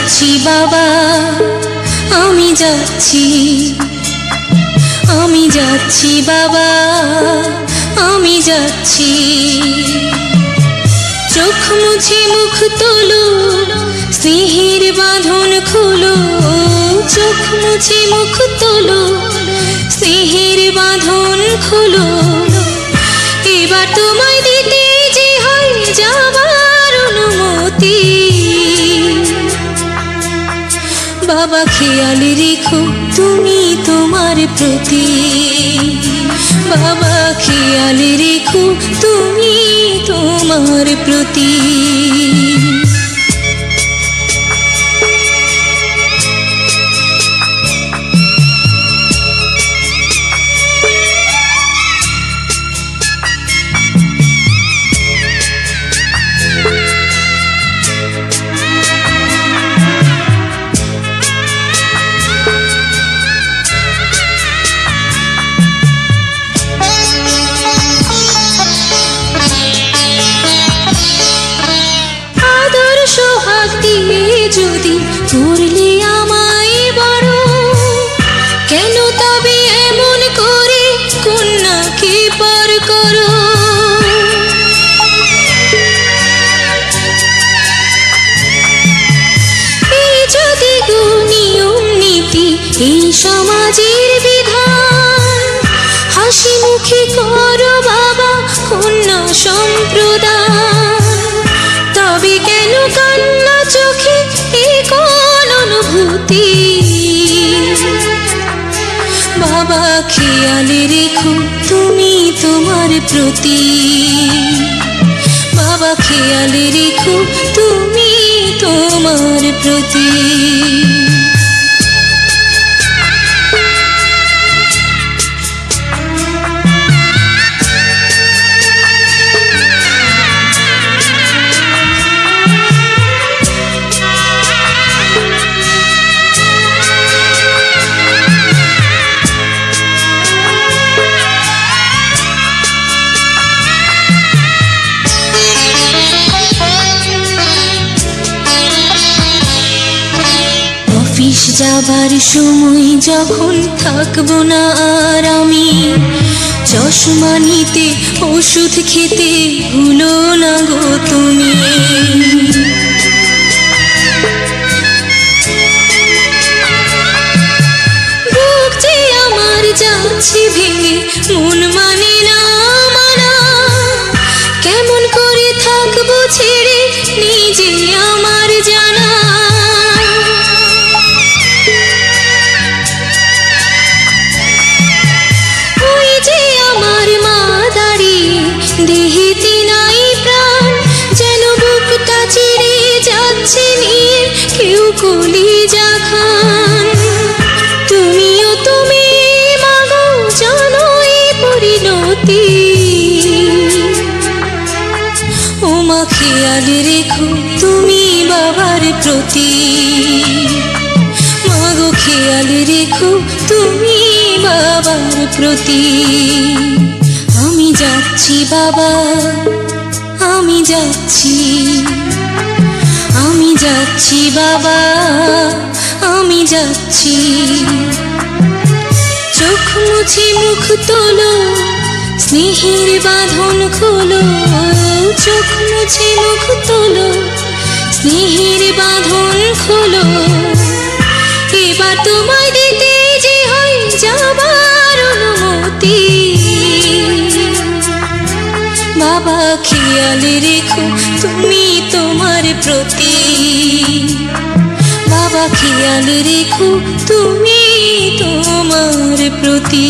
যাচ্ছি বাবা, আমি যাচ্ছি, আমি যাচ্ছি বাবা, আমি যাচ্ছি। চোখ মুছে মুখ তোলো, স্নেহের বাঁধন খোলো। চোখ মুছে মুখ তোলো, স্নেহের বাঁধন খোলো। এবার তোমায় দিতে যে হয় যাবার অনুমতি। বাবা খেয়াল রেখো তুমি তোমার প্রতি, বাবা খেয়াল রেখো তুমি তোমার প্রতি। যদি করলে আমায় বড়, কেন তবে এমন করে কন্যাকে পর করো? এই যদি নিয়ম নীতি, এই সমাজের বিধান, হাসি মুখে করো বাবা কন্যা সম্প্রদান। তবে কেন কান্না চোখে এই কোন অনুভূতি? বাবা খেয়াল রেখো তুমি তোমার প্রতি, বাবা খেয়াল রেখো তুমি তোমার প্রতি। অফিস যাবার সময় যখন থাকবো না আর আমি, চশমা নিতে ওষুধ খেতে ভুলো না গো তুমি। বুক যে আমার যাচ্ছে ভেঙে, মন মানে না মানা। কেমন করে থাকবো ছেড়ে নিজে আমার জানা। দেহেতে নাই প্রাণ, যেন বুকটা চিরে যাচ্ছে নিয়ে কেউ কলিজা খান। তুমিও তুমি মাগো জানো এই পরিণতি। ও মা খেয়াল রেখো তুমি বাবার প্রতি, মাগো খেয়াল রেখো তুমি বাবার প্রতি। আমি যাচ্ছি বাবা, আমি যাচ্ছি, আমি যাচ্ছি বাবা, আমি যাচ্ছি। চোখ মুছে মুখ তোলো, স্নেহের বাঁধন খোলো। চোখ মুছে মুখ তোলো, স্নেহের বাঁধন খোলো। এবার তোমায় দিতে যে হয় যাবার অনুমতি। বাবা খেয়াল রেখো তুমি তোমার প্রতি, বাবা খেয়াল রেখো তুমি তোমার প্রতি।